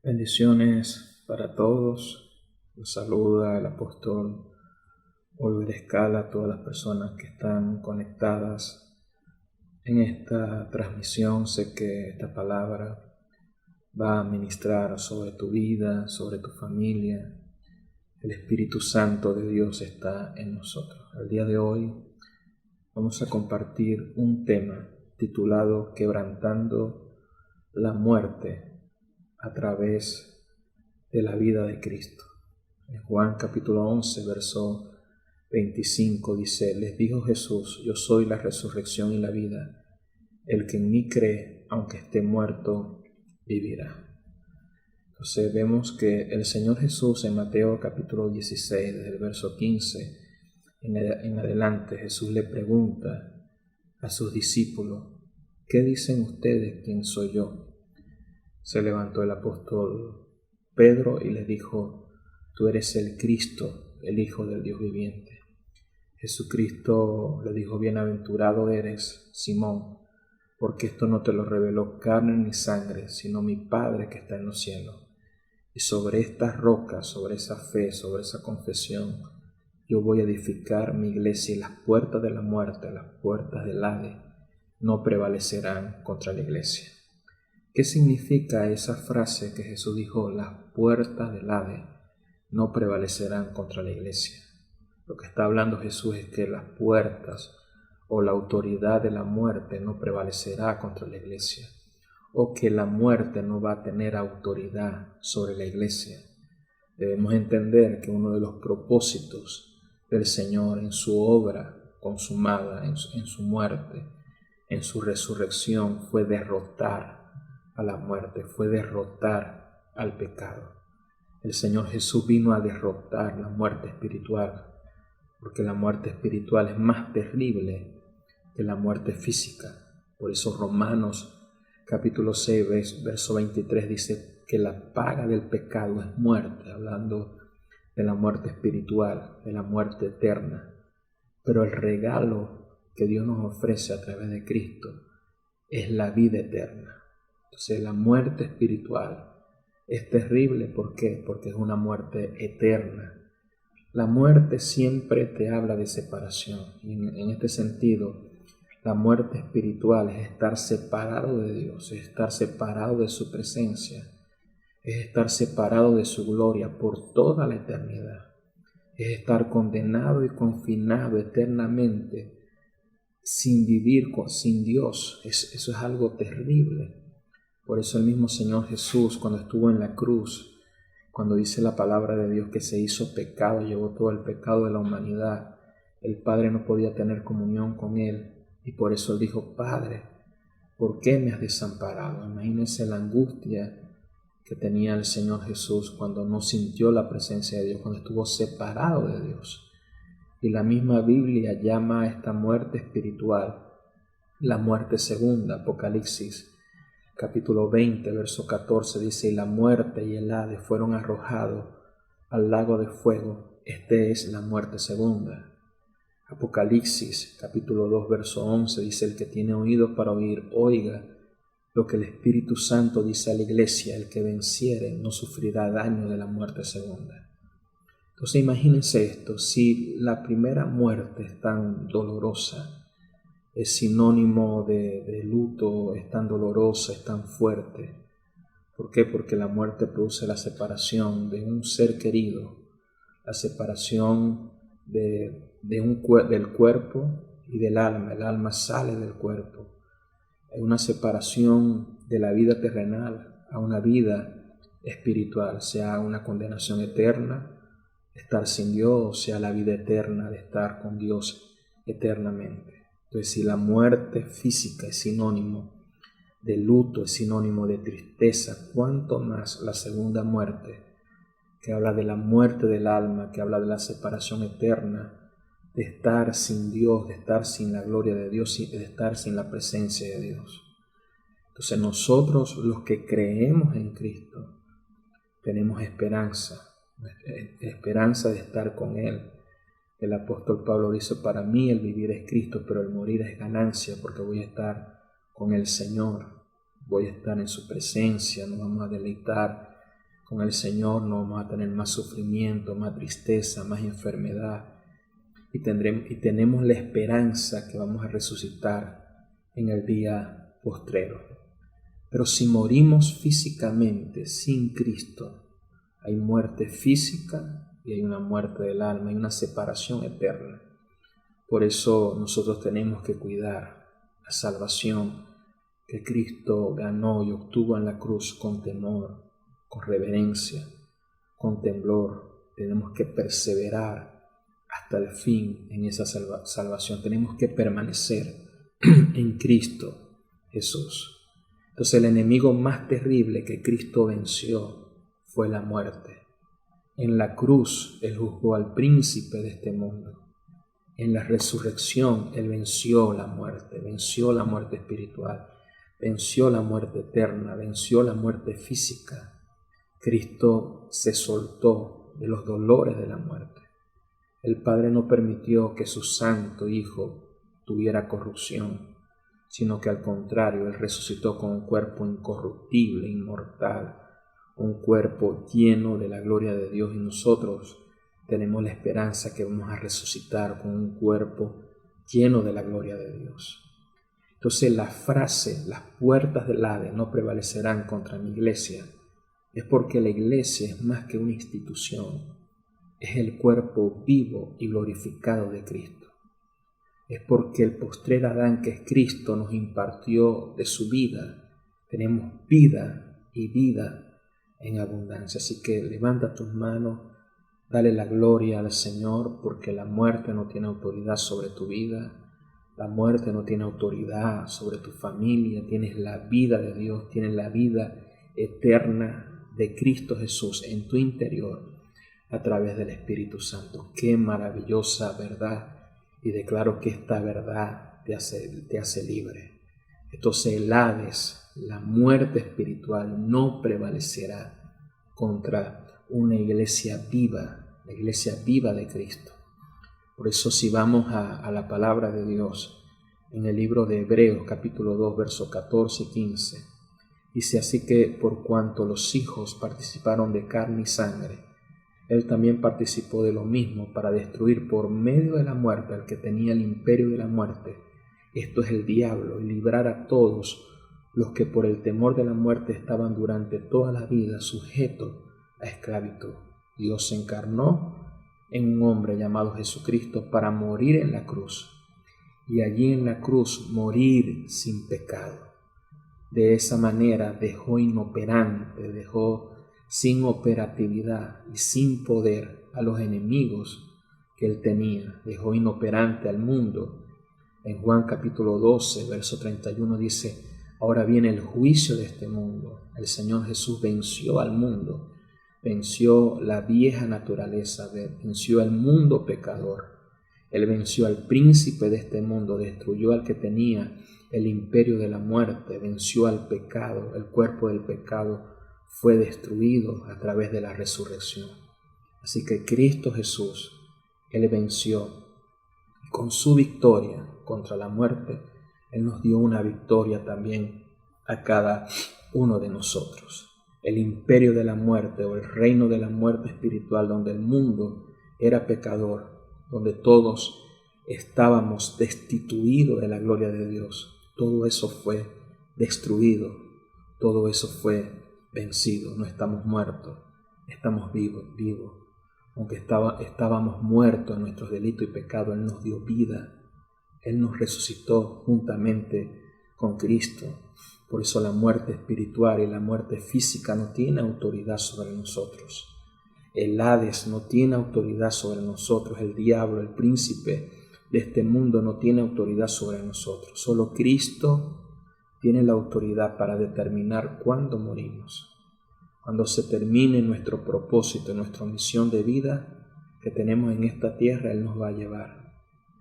Bendiciones para todos. Los saluda el apóstol Oliver Escala, a todas las personas que están conectadas en esta transmisión. Sé que esta palabra va a ministrar sobre tu vida, sobre tu familia. El Espíritu Santo de Dios está en nosotros. El día de hoy vamos a compartir un tema titulado Quebrantando la muerte a través de la vida de Cristo. En Juan capítulo 11, verso 25 dice: Les dijo Jesús: Yo soy la resurrección y la vida. El que en mí cree, aunque esté muerto, vivirá. Entonces vemos que el Señor Jesús en Mateo capítulo 16, desde el verso 15 en adelante, Jesús le pregunta a sus discípulos: ¿Qué dicen ustedes quién soy yo? Se levantó el apóstol Pedro y les dijo: Tú eres el Cristo, el Hijo del Dios viviente. Jesucristo le dijo: Bienaventurado eres, Simón, porque esto no te lo reveló carne ni sangre, sino mi Padre que está en los cielos. Y sobre estas rocas, sobre esa fe, sobre esa confesión, yo voy a edificar mi iglesia, y las puertas de la muerte, las puertas del Hades, no prevalecerán contra la iglesia. ¿Qué significa esa frase que Jesús dijo? Las puertas del Hades no prevalecerán contra la iglesia. Lo que está hablando Jesús es que las puertas o la autoridad de la muerte no prevalecerá contra la iglesia, o que la muerte no va a tener autoridad sobre la iglesia. Debemos entender que uno de los propósitos del Señor en su obra consumada, en su muerte, en su resurrección, fue derrotar a la muerte, fue derrotar al pecado. El Señor Jesús vino a derrotar la muerte espiritual, porque la muerte espiritual es más terrible que la muerte física. Por eso Romanos capítulo 6, verso 23 dice que la paga del pecado es muerte, hablando de la muerte espiritual, de la muerte eterna. Pero el regalo que Dios nos ofrece a través de Cristo es la vida eterna. Entonces la muerte espiritual es terrible. ¿Por qué? Porque es una muerte eterna. La muerte siempre te habla de separación. Y en este sentido, la muerte espiritual es estar separado de Dios, es estar separado de su presencia, es estar separado de su gloria por toda la eternidad. Es estar condenado y confinado eternamente sin vivir sin Dios. Eso es algo terrible. Por eso el mismo Señor Jesús, cuando estuvo en la cruz, cuando dice la palabra de Dios que se hizo pecado, llevó todo el pecado de la humanidad, el Padre no podía tener comunión con Él, y por eso Él dijo: Padre, ¿por qué me has desamparado? Imagínense la angustia que tenía el Señor Jesús cuando no sintió la presencia de Dios, cuando estuvo separado de Dios. Y la misma Biblia llama a esta muerte espiritual la muerte segunda. Apocalipsis capítulo 20, verso 14 dice: Y la muerte y el Hades fueron arrojados al lago de fuego. Es la muerte segunda. Apocalipsis capítulo 2, verso 11 dice: El que tiene oídos para oír, oiga lo que el Espíritu Santo dice a la iglesia: el que venciere no sufrirá daño de la muerte segunda. Entonces imagínense esto: si la primera muerte es tan dolorosa, es sinónimo de luto, es tan dolorosa, es tan fuerte. ¿Por qué? Porque la muerte produce la separación de un ser querido, la separación del cuerpo y del alma. El alma sale del cuerpo. Hay una separación de la vida terrenal a una vida espiritual, sea una condenación eterna, estar sin Dios, sea la vida eterna de estar con Dios eternamente. Entonces, si la muerte física es sinónimo de luto, es sinónimo de tristeza, ¿cuánto más la segunda muerte, que habla de la muerte del alma, que habla de la separación eterna, de estar sin Dios, de estar sin la gloria de Dios, de estar sin la presencia de Dios? Entonces nosotros, los que creemos en Cristo, tenemos esperanza de estar con Él. El apóstol Pablo dice: Para mí el vivir es Cristo, pero el morir es ganancia, porque voy a estar con el Señor, voy a estar en su presencia, nos vamos a deleitar Con el Señor no vamos a tener más sufrimiento, más tristeza, más enfermedad. Y tenemos la esperanza que vamos a resucitar en el día postrero. Pero si morimos físicamente sin Cristo, hay muerte física y hay una muerte del alma, hay una separación eterna. Por eso nosotros tenemos que cuidar la salvación que Cristo ganó y obtuvo en la cruz con temor, con reverencia, con temblor. Tenemos que perseverar hasta el fin en esa salvación. Tenemos que permanecer en Cristo Jesús. Entonces el enemigo más terrible que Cristo venció fue la muerte. En la cruz Él juzgó al príncipe de este mundo. En la resurrección Él venció la muerte espiritual, venció la muerte eterna, venció la muerte física. Cristo se soltó de los dolores de la muerte. El Padre no permitió que su santo Hijo tuviera corrupción, sino que al contrario, Él resucitó con un cuerpo incorruptible, inmortal, un cuerpo lleno de la gloria de Dios, y nosotros tenemos la esperanza que vamos a resucitar con un cuerpo lleno de la gloria de Dios. Entonces la frase, las puertas del Hades no prevalecerán contra mi iglesia, es porque la iglesia es más que una institución, es el cuerpo vivo y glorificado de Cristo. Es porque el postrer Adán, que es Cristo, nos impartió de su vida. Tenemos vida y vida en abundancia. Así que levanta tus manos, dale la gloria al Señor, porque la muerte no tiene autoridad sobre tu vida. La muerte no tiene autoridad sobre tu familia. Tienes la vida de Dios, tienes la vida eterna de Cristo Jesús en tu interior a través del Espíritu Santo. Qué maravillosa verdad. Y declaro que esta verdad te hace libre. Entonces el Hades, la muerte espiritual, no prevalecerá contra una iglesia viva, la iglesia viva de Cristo. Por eso si vamos a la palabra de Dios, en el libro de Hebreos capítulo 2, versos 14 y 15, dice: así que por cuanto los hijos participaron de carne y sangre, Él también participó de lo mismo para destruir por medio de la muerte al que tenía el imperio de la muerte, esto es el diablo, y librar a todos los que por el temor de la muerte estaban durante toda la vida sujetos a esclavitud. Dios se encarnó en un hombre llamado Jesucristo para morir en la cruz, y allí en la cruz morir sin pecado. De esa manera dejó inoperante, dejó sin operatividad y sin poder a los enemigos que Él tenía. Dejó inoperante al mundo. En Juan capítulo 12, verso 31 dice: ahora viene el juicio de este mundo. El Señor Jesús venció al mundo, venció la vieja naturaleza, venció al mundo pecador. Él venció al príncipe de este mundo, destruyó al que tenía el imperio de la muerte, venció al pecado, el cuerpo del pecado fue destruido a través de la resurrección. Así que Cristo Jesús, Él venció. Con su victoria contra la muerte, Él nos dio una victoria también a cada uno de nosotros. El imperio de la muerte o el reino de la muerte espiritual, donde el mundo era pecador, donde todos estábamos destituidos de la gloria de Dios, todo eso fue destruido, todo eso fue vencido. No estamos muertos, estamos vivos. Aunque estábamos muertos en nuestros delitos y pecados, Él nos dio vida. Él nos resucitó juntamente con Cristo. Por eso la muerte espiritual y la muerte física no tienen autoridad sobre nosotros. El Hades no tiene autoridad sobre nosotros. El diablo, el príncipe de este mundo, no tiene autoridad sobre nosotros. Solo Cristo tiene la autoridad para determinar cuándo morimos. Cuando se termine nuestro propósito, nuestra misión de vida que tenemos en esta tierra, Él nos va a llevar.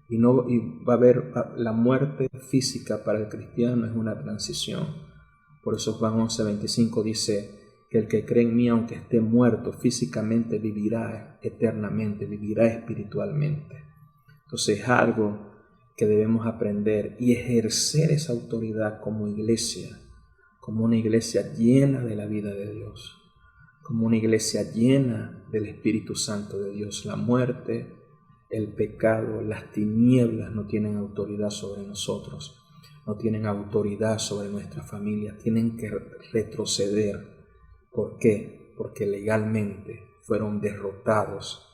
Y va a haber la muerte física para el cristiano, es una transición. Por eso Juan 11:25 dice que el que cree en mí, aunque esté muerto físicamente, vivirá eternamente, vivirá espiritualmente. Entonces es algo que debemos aprender y ejercer esa autoridad como iglesia, como una iglesia llena de la vida de Dios, como una iglesia llena del Espíritu Santo de Dios. La muerte, el pecado, las tinieblas no tienen autoridad sobre nosotros, no tienen autoridad sobre nuestra familia, tienen que retroceder. ¿Por qué? Porque legalmente fueron derrotados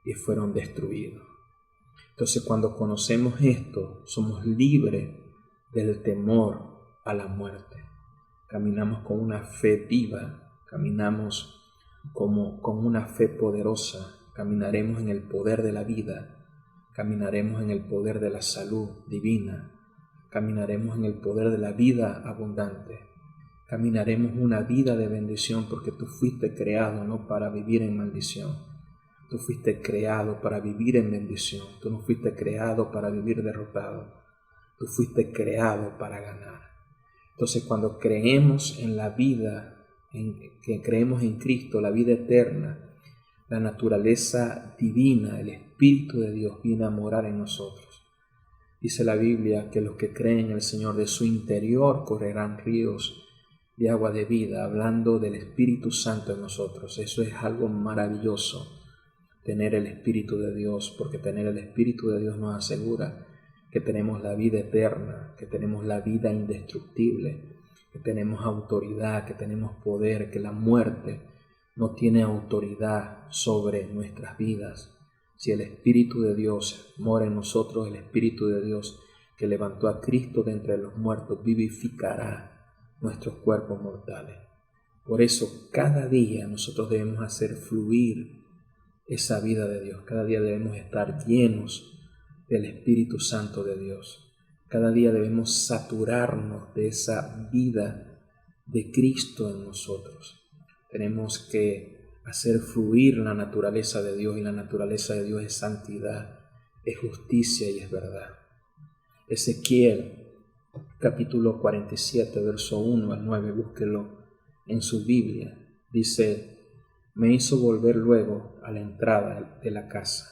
y fueron destruidos. Entonces, cuando conocemos esto, somos libres del temor a la muerte. Caminamos con una fe viva, caminamos con una fe poderosa, caminaremos en el poder de la vida, caminaremos en el poder de la salud divina, caminaremos en el poder de la vida abundante, caminaremos una vida de bendición porque tú fuiste creado no para vivir en maldición, tú fuiste creado para vivir en bendición, tú no fuiste creado para vivir derrotado, tú fuiste creado para ganar. Entonces, cuando creemos en la vida, que creemos en Cristo, la vida eterna, la naturaleza divina, el Espíritu de Dios viene a morar en nosotros. Dice la Biblia que los que creen en el Señor, de su interior correrán ríos de agua de vida, hablando del Espíritu Santo en nosotros. Eso es algo maravilloso, tener el Espíritu de Dios, porque tener el Espíritu de Dios nos asegura que tenemos la vida eterna, que tenemos la vida indestructible, que tenemos autoridad, que tenemos poder, que la muerte no tiene autoridad sobre nuestras vidas. Si el Espíritu de Dios mora en nosotros, el Espíritu de Dios que levantó a Cristo de entre los muertos vivificará nuestros cuerpos mortales. Por eso cada día nosotros debemos hacer fluir esa vida de Dios. Cada día debemos estar llenos del Espíritu Santo de Dios. Cada día debemos saturarnos de esa vida de Cristo en nosotros. Tenemos que hacer fluir la naturaleza de Dios, y la naturaleza de Dios es santidad, es justicia y es verdad. Ezequiel, capítulo 47, verso 1 al 9, búsquelo en su Biblia. Dice: me hizo volver luego a la entrada de la casa.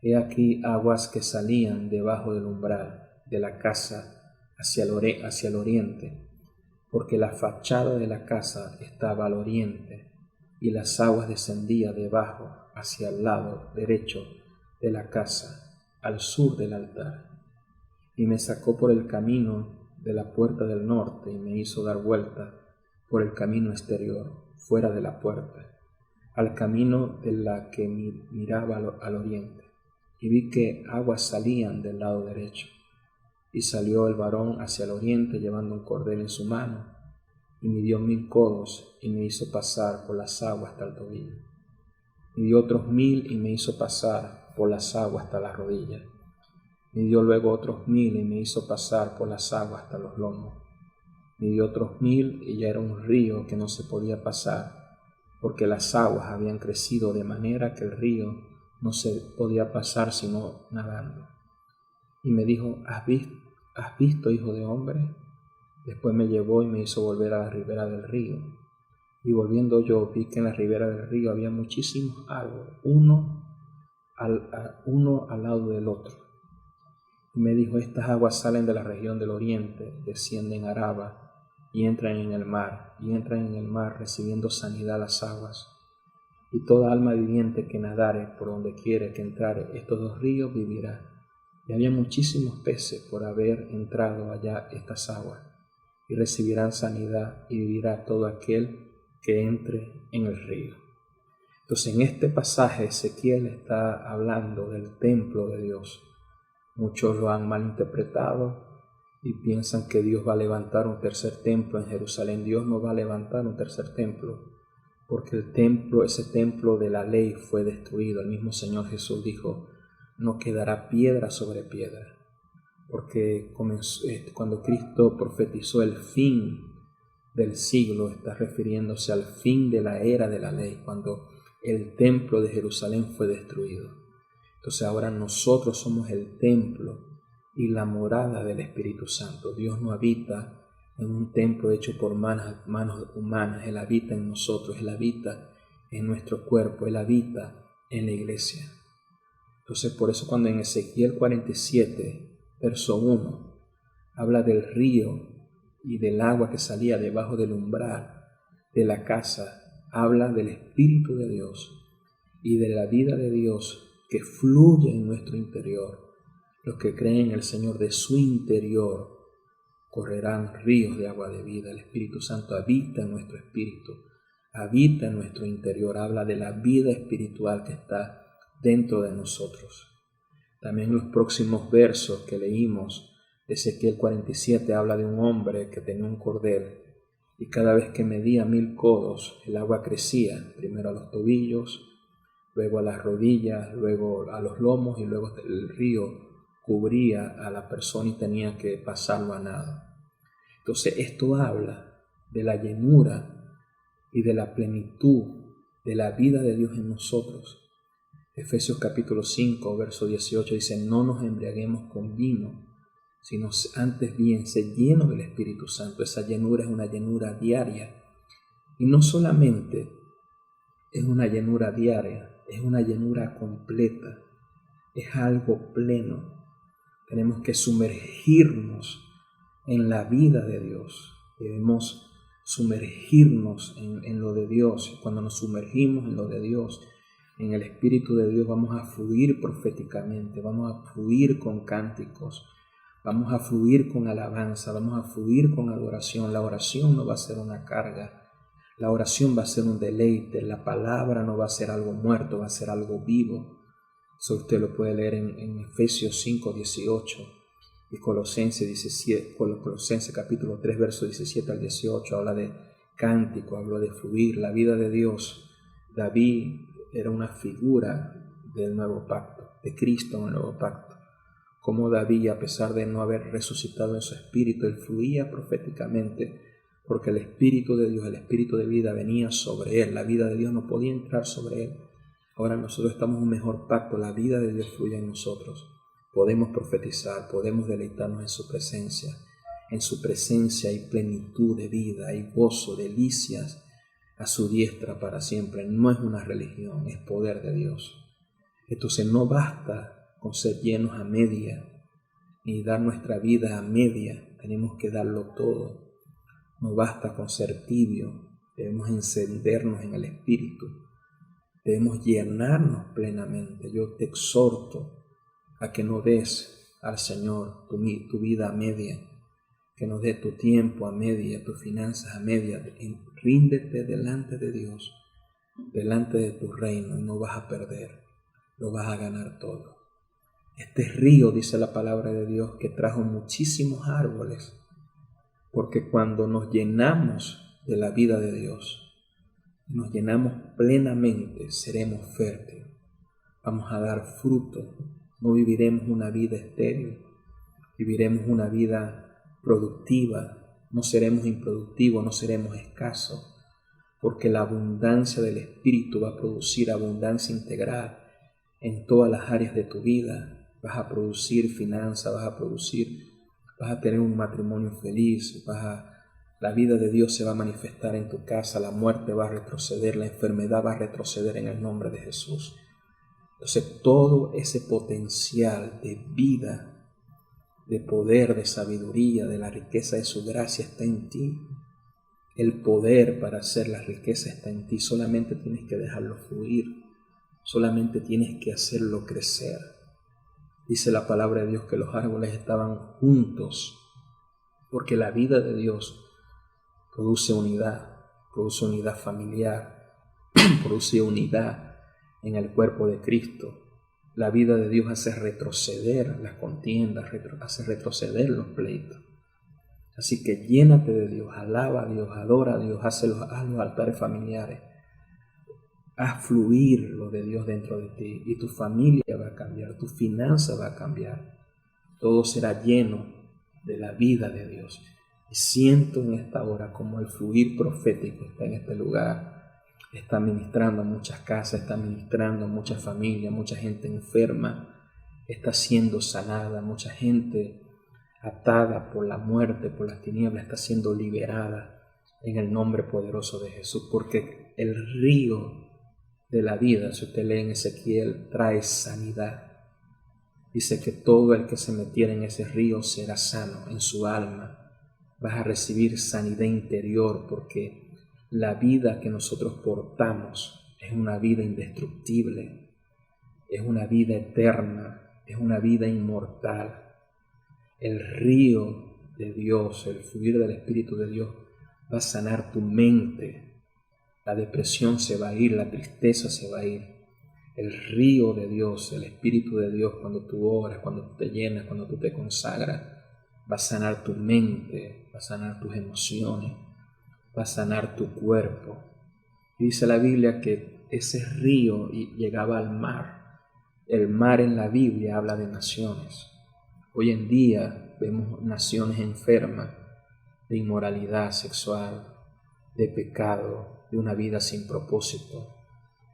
He aquí aguas que salían debajo del umbral de la casa hacia el oriente, porque la fachada de la casa estaba al oriente, y las aguas descendían debajo hacia el lado derecho de la casa, al sur del altar. Y me sacó por el camino de la puerta del norte, y me hizo dar vuelta por el camino exterior, fuera de la puerta, al camino de la que miraba al oriente. Y vi que aguas salían del lado derecho. Y salió el varón hacia el oriente llevando un cordel en su mano, y midió 1000 codos, y me hizo pasar por las aguas hasta el tobillo. Midió otros 1000, y me hizo pasar por las aguas hasta las rodillas. Midió luego otros 1000, y me hizo pasar por las aguas hasta los lomos. Midió otros 1000, y ya era un río que no se podía pasar, porque las aguas habían crecido de manera que el río no se podía pasar sino nadando. Y me dijo: ¿Has visto, hijo de hombre? Después me llevó y me hizo volver a la ribera del río. Y volviendo yo vi que en la ribera del río había muchísimos árboles, uno al lado del otro. Y me dijo: estas aguas salen de la región del oriente, descienden a Araba y entran en el mar, recibiendo sanidad las aguas. Y toda alma viviente que nadare por donde quiere que entrare estos dos ríos vivirá. Y había muchísimos peces por haber entrado allá estas aguas, y recibirán sanidad, y vivirá todo aquel que entre en el río. Entonces, en este pasaje Ezequiel está hablando del templo de Dios. Muchos lo han malinterpretado y piensan que Dios va a levantar un tercer templo en Jerusalén. Dios no va a levantar un tercer templo, porque ese templo de la ley fue destruido. El mismo Señor Jesús dijo: no quedará piedra sobre piedra, porque cuando Cristo profetizó el fin del siglo, está refiriéndose al fin de la era de la ley, cuando el templo de Jerusalén fue destruido. Entonces ahora nosotros somos el templo y la morada del Espíritu Santo. Dios no habita en un templo hecho por manos humanas. Él habita en nosotros, Él habita en nuestro cuerpo, Él habita en la iglesia. Entonces, por eso cuando en Ezequiel 47, verso 1, habla del río y del agua que salía debajo del umbral de la casa habla del Espíritu de Dios y de la vida de Dios que fluye en nuestro interior. Los que creen en el Señor, de su interior correrán ríos de agua de vida. El Espíritu Santo habita en nuestro espíritu, habita en nuestro interior, habla de la vida espiritual que está dentro de nosotros. También los próximos versos que leímos, Ezequiel 47, habla de un hombre que tenía un cordel y cada vez que medía 1000 codos, el agua crecía, primero a los tobillos, luego a las rodillas, luego a los lomos y luego el río cubría a la persona y tenía que pasarlo a nado. Entonces esto habla de la llenura y de la plenitud de la vida de Dios en nosotros. Efesios capítulo 5, verso 18 dice: no nos embriaguemos con vino, sino antes bien ser llenos del Espíritu Santo. Esa llenura es una llenura diaria. Y no solamente es una llenura diaria, es una llenura completa, es algo pleno. Tenemos que sumergirnos en la vida de Dios. Debemos sumergirnos en lo de Dios. Cuando nos sumergimos en lo de Dios, en el Espíritu de Dios, vamos a fluir proféticamente, vamos a fluir con cánticos, vamos a fluir con alabanza, vamos a fluir con adoración. La oración no va a ser una carga, la oración va a ser un deleite, la palabra no va a ser algo muerto, va a ser algo vivo. Eso usted lo puede leer en Efesios 5, 18 y Colosenses capítulo 3, verso 17 al 18. Habla de cántico, habla de fluir, la vida de Dios. David era una figura del nuevo pacto, de Cristo en el nuevo pacto. Como David, a pesar de no haber resucitado en su espíritu, él fluía proféticamente porque el Espíritu de Dios, el Espíritu de vida venía sobre él. La vida de Dios no podía entrar sobre él. Ahora nosotros estamos en un mejor pacto, la vida de Dios fluye en nosotros. Podemos profetizar, podemos deleitarnos en su presencia. En su presencia hay plenitud de vida, hay gozo, delicias a su diestra para siempre. No es una religión, es poder de Dios. Entonces no basta con ser llenos a media, ni dar nuestra vida a media, tenemos que darlo todo. No basta con ser tibio, debemos encendernos en el Espíritu. Debemos llenarnos plenamente. Yo te exhorto a que no des al Señor tu vida a media, que no dé tu tiempo a media, tus finanzas a media. Ríndete delante de Dios, delante de tu reino, y no vas a perder, lo vas a ganar todo. Este río, dice la palabra de Dios, que trajo muchísimos árboles, porque cuando nos llenamos de la vida de Dios, nos llenamos plenamente, seremos fértiles, vamos a dar fruto, no viviremos una vida estéril, viviremos una vida productiva, no seremos improductivos, no seremos escasos, porque la abundancia del Espíritu va a producir abundancia integral en todas las áreas de tu vida. Vas a producir finanzas, vas a tener un matrimonio feliz, la vida de Dios se va a manifestar en tu casa, la muerte va a retroceder, la enfermedad va a retroceder en el nombre de Jesús. Entonces todo ese potencial de vida, de poder, de sabiduría, de la riqueza de su gracia está en ti. El poder para hacer la riqueza está en ti, solamente tienes que dejarlo fluir, solamente tienes que hacerlo crecer. Dice la palabra de Dios que los árboles estaban juntos, porque la vida de Dios produce unidad familiar, produce unidad en el cuerpo de Cristo. La vida de Dios hace retroceder las contiendas, hace retroceder los pleitos. Así que llénate de Dios, alaba a Dios, adora a Dios, haz los altares familiares, haz fluir lo de Dios dentro de ti y tu familia va a cambiar, tu finanza va a cambiar. Todo será lleno de la vida de Dios. Y siento en esta hora como el fluir profético está en este lugar, está ministrando a muchas casas, está ministrando a muchas familias, mucha gente enferma está siendo sanada, mucha gente atada por la muerte, por las tinieblas, está siendo liberada en el nombre poderoso de Jesús, porque el río de la vida, si usted lee en Ezequiel, trae sanidad. Dice que todo el que se metiera en ese río será sano en su alma. Vas a recibir sanidad interior porque La vida que nosotros portamos es una vida indestructible, es una vida eterna, es una vida inmortal. El río de Dios, el fluir del Espíritu de Dios va a sanar tu mente. La depresión se va a ir, la tristeza se va a ir. El río de Dios, el Espíritu de Dios, cuando tú oras, cuando tú te llenas, cuando tú te consagras, va a sanar tu mente, va a sanar tus emociones, va a sanar tu cuerpo. Y dice la Biblia que ese río llegaba al mar. El mar en la Biblia habla de naciones. Hoy en día vemos naciones enfermas de inmoralidad sexual, de pecado, de una vida sin propósito.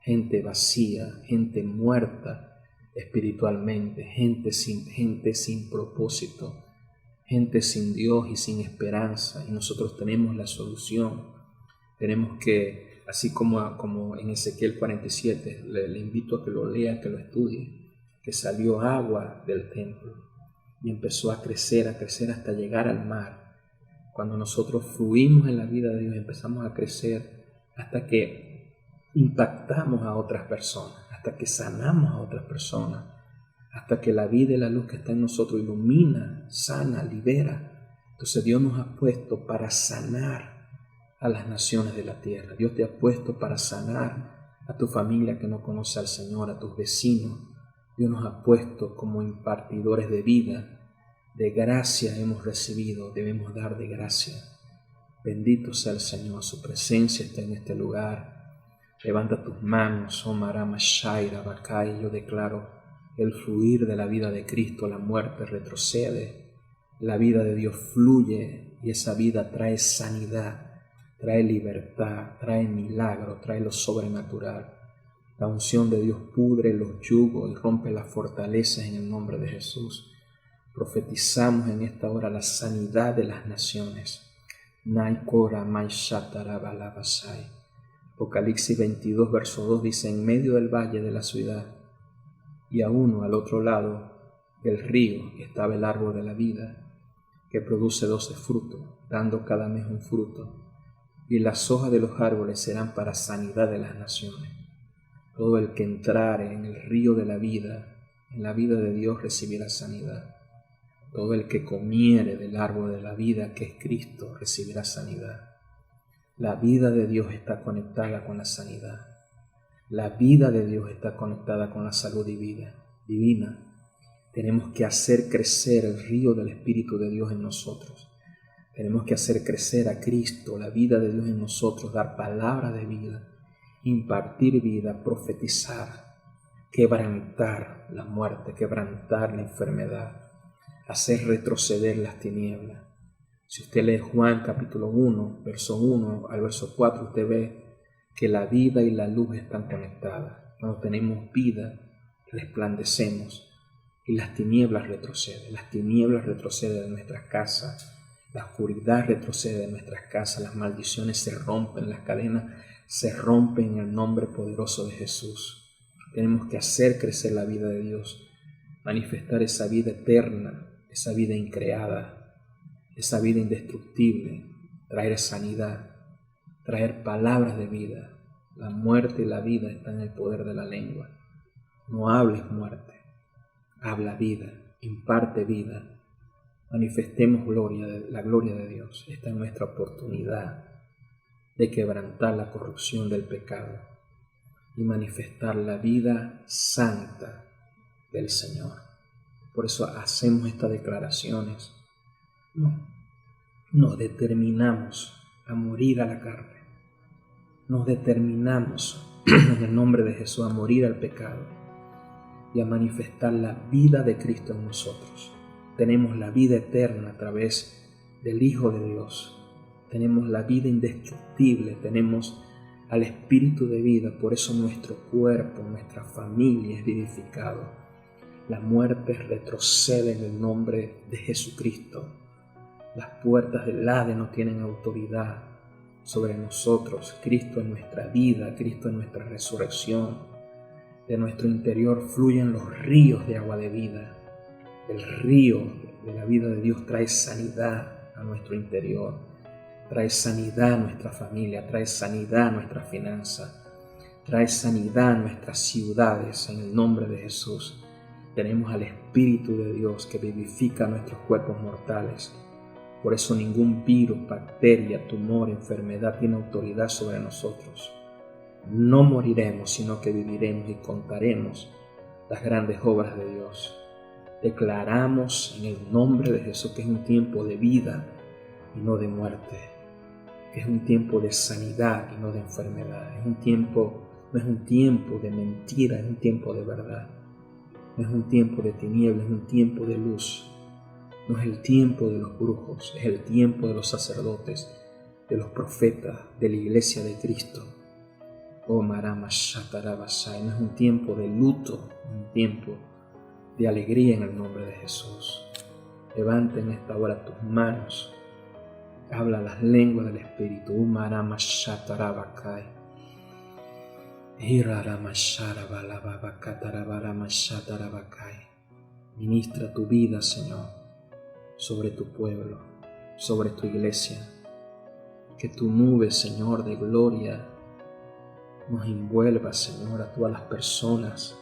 Gente vacía, gente muerta espiritualmente, gente sin propósito, gente sin Dios y sin esperanza. Y nosotros tenemos la solución. Tenemos que, así como en Ezequiel 47, le invito a que lo lea, que lo estudie, que salió agua del templo y empezó a crecer hasta llegar al mar. Cuando nosotros fluimos en la vida de Dios, empezamos a crecer hasta que impactamos a otras personas, hasta que sanamos a otras personas, hasta que la vida y la luz que está en nosotros ilumina, sana, libera. Entonces Dios nos ha puesto para sanar a las naciones de la tierra. Dios te ha puesto para sanar a tu familia que no conoce al Señor, a tus vecinos. Dios nos ha puesto como impartidores de vida, de gracia hemos recibido, debemos dar de gracia. Bendito sea el Señor, su presencia está en este lugar. Levanta tus manos, oh Marama Shaira Bakai. Yo declaro el fluir de la vida de Cristo. La muerte retrocede, la vida de Dios fluye y esa vida trae sanidad, trae libertad, trae milagro, trae lo sobrenatural. La unción de Dios pudre los yugos y rompe las fortalezas en el nombre de Jesús. Profetizamos en esta hora la sanidad de las naciones. Naikora Maishatarabalabasai. Apocalipsis 22, verso 2 dice: en medio del valle de la ciudad y a uno al otro lado del río estaba el árbol de la vida, que produce 12 frutos, dando cada mes un fruto, y las hojas de los árboles serán para sanidad de las naciones. Todo el que entrare en el río de la vida, en la vida de Dios, recibirá sanidad. Todo el que comiere del árbol de la vida, que es Cristo, recibirá sanidad. La vida de Dios está conectada con la sanidad. La vida de Dios está conectada con la salud divina. Tenemos que hacer crecer el río del Espíritu de Dios en nosotros. Tenemos que hacer crecer a Cristo, la vida de Dios en nosotros, dar palabra de vida, impartir vida, profetizar, quebrantar la muerte, quebrantar la enfermedad, hacer retroceder las tinieblas. Si usted lee Juan capítulo 1, verso 1 al verso 4, usted ve que la vida y la luz están conectadas. Cuando tenemos vida, resplandecemos y las tinieblas retroceden. Las tinieblas retroceden de nuestras casas, la oscuridad retrocede de nuestras casas, las maldiciones se rompen, las cadenas se rompen en el nombre poderoso de Jesús. Tenemos que hacer crecer la vida de Dios, manifestar esa vida eterna, esa vida increada, esa vida indestructible, traer sanidad, traer palabras de vida. La muerte y la vida están en el poder de la lengua. No hables muerte, habla vida, imparte vida. Manifestemos la gloria de Dios. Esta es nuestra oportunidad de quebrantar la corrupción del pecado y manifestar la vida santa del Señor. Por eso hacemos estas declaraciones. Nos determinamos a morir a la carne. Nos determinamos en el nombre de Jesús a morir al pecado y a manifestar la vida de Cristo en nosotros. Tenemos la vida eterna a través del Hijo de Dios. Tenemos la vida indestructible, tenemos al Espíritu de vida. Por eso nuestro cuerpo, nuestra familia es vivificado. La muerte retrocede en el nombre de Jesucristo. Las puertas del Hades no tienen autoridad sobre nosotros. Cristo en nuestra vida, Cristo en nuestra resurrección. De nuestro interior fluyen los ríos de agua de vida. El río de la vida de Dios trae sanidad a nuestro interior, Trae sanidad a nuestra familia, trae sanidad a nuestra finanza, trae sanidad a nuestras ciudades en el nombre de Jesús. Tenemos al Espíritu de Dios que vivifica nuestros cuerpos mortales. Por eso ningún virus, bacteria, tumor, enfermedad tiene autoridad sobre nosotros. No moriremos, sino que viviremos y contaremos las grandes obras de Dios. Declaramos en el nombre de Jesús que es un tiempo de vida y no de muerte, que es un tiempo de sanidad y no de enfermedad. No es un tiempo de mentira, es un tiempo de verdad. No es un tiempo de tinieblas, es un tiempo de luz. No es el tiempo de los brujos, es el tiempo de los sacerdotes, de los profetas, de la iglesia de Cristo. Oh Marama Shatarabasai, no es un tiempo de luto, es un tiempo de alegría en el nombre de Jesús. Levanta en esta hora tus manos, habla las lenguas del Espíritu. Marama Shatarabakai. Ministra tu vida, Señor, sobre tu pueblo, sobre tu iglesia. Que tu nube, Señor, de gloria nos envuelva, Señor, a todas las personas,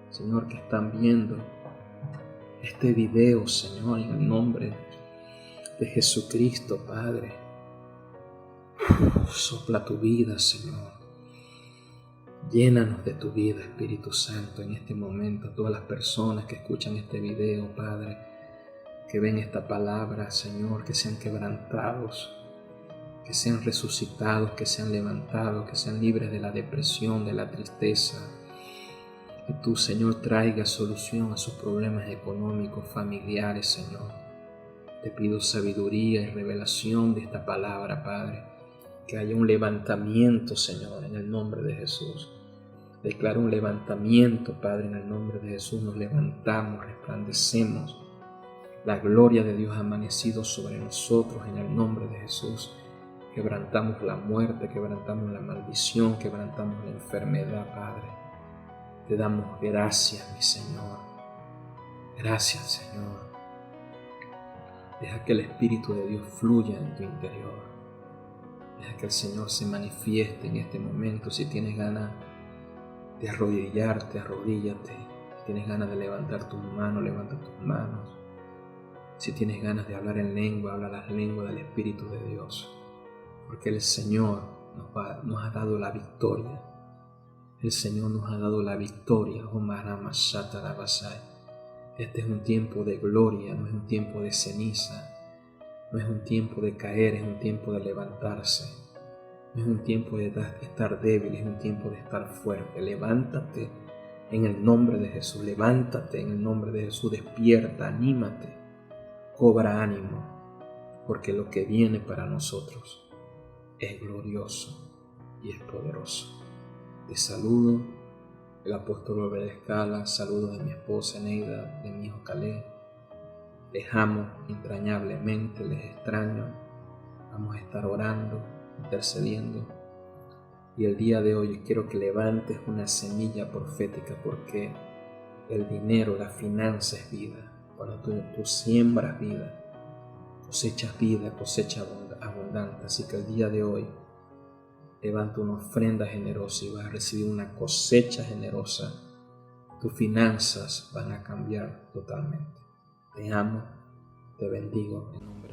Señor, que están viendo este video, Señor, en el nombre de Jesucristo, Padre. Sopla tu vida, Señor. Llénanos de tu vida, Espíritu Santo, en este momento. A todas las personas que escuchan este video, Padre, que ven esta palabra, Señor, que sean quebrantados, que sean resucitados, que sean levantados, que sean libres de la depresión, de la tristeza. Que tú, Señor, traigas solución a sus problemas económicos, familiares, Señor. Te pido sabiduría y revelación de esta palabra, Padre. Que haya un levantamiento, Señor, en el nombre de Jesús. Declaro un levantamiento, Padre, en el nombre de Jesús. Nos levantamos, resplandecemos. La gloria de Dios ha amanecido sobre nosotros en el nombre de Jesús. Quebrantamos la muerte, quebrantamos la maldición, quebrantamos la enfermedad, Padre. Te damos gracias, mi Señor. Gracias, Señor. Deja que el Espíritu de Dios fluya en tu interior. Deja que el Señor se manifieste en este momento. Si tienes ganas de arrodillarte, arrodíllate. Si tienes ganas de levantar tus manos, levanta tus manos. Si tienes ganas de hablar en lengua, habla las lenguas del Espíritu de Dios. Porque el Señor nos ha dado la victoria. El Señor nos ha dado la victoria. Este es un tiempo de gloria, no es un tiempo de ceniza. No es un tiempo de caer, es un tiempo de levantarse. No es un tiempo de estar débil, es un tiempo de estar fuerte. Levántate en el nombre de Jesús. Levántate en el nombre de Jesús. Despierta, anímate. Cobra ánimo, porque lo que viene para nosotros es glorioso y es poderoso. Te saludo, el apóstol Obed Escala, saludos de mi esposa Neida, de mi hijo Caleb. Les amo entrañablemente, les extraño. Vamos a estar orando, intercediendo. Y el día de hoy quiero que levantes una semilla profética, porque el dinero, la finanza es vida. Cuando tú siembras vida, cosechas vida, cosecha abundante. Así que el día de hoy levanta una ofrenda generosa y vas a recibir una cosecha generosa. Tus finanzas van a cambiar totalmente. Te amo, te bendigo en nombre